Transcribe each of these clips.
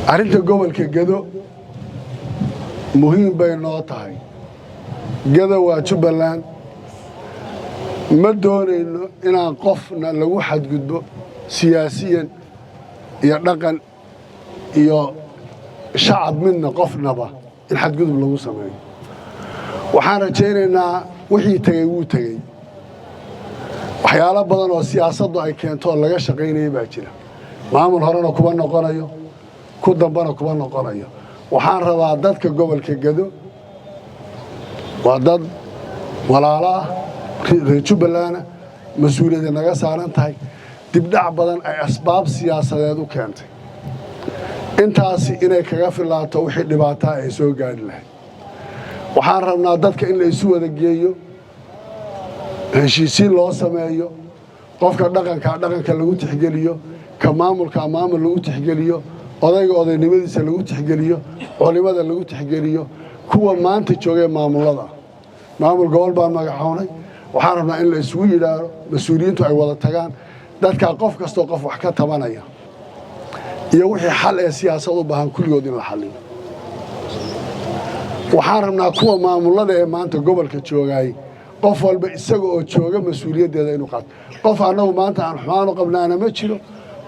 arrinta gobolka Gedo muhiim bay noo tahay Gedo waa Jubbaland ma doonayno inaan qofna lagu xadgudbo siyaasiyan iyo dhaqan iyo shacab midna qofnaba in xadgudub lagu sameeyo waxaan rajaynaynaa wixii tagay wuu tagay waxyaalo badan oo siyaasaddu ay keento laga shaqeynayay baa jira maamul horena kuba noqonayo ku dambana kuba noqonayo waxaan rabaa dadka gobolka Gedo waa dad walaalo ah reer Jubbaland mas'uuliyad naga saaran tahay dibdhac badan ay asbaab siyaasadeed u keentay intaasi inay kaga filaato wixii dhibaato ay soo gaari lahayd waxaan rabnaa dadka in la isu wada geeyo heshiisiin loo sameeyo qofka dhaqanka lagu tixgeliyo ka maamulka maamul lagu tixgeliyo odayga odaynimadiisa lagu tixgeliyo culimada lagu tixgeliyo kuwa maanta joogay maamulada maamul gobol baan magacawnay waxaan rabnaa in la isugu yiraahdo mas'uuliyiintu ay wada tagaan dadka qof kasto qof wax ka tabanaya iyo wixii xal ee siyaasad u baahan kulligood in la xalliyo waxaan rabnaa kuwa maamulada ee maanta gobolka joogay qof walba isaga oo jooga mas'uuliyadeeda inuu qaato qof anagu maanta aan xumaan u qabnaana ma jiro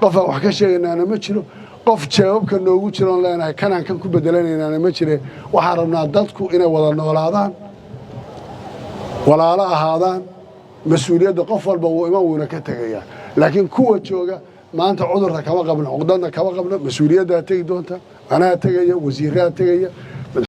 qof aan wax ka sheegaynaana ma jiro qof jawaabka noogu jiroon leenahay kanaan kan ku bedelanaynaana ma jire waxaan rabnaa dadku inay wada noolaadaan walaalo ahaadaan mas'uuliyadda qof walba uu ima wuuna ka tagayaa laakiin kuwa jooga maanta cudurka kama qabno cuqdadna kama qabno mas'uuliyadda tagi doonta anaa tagaya wasiirada tagaya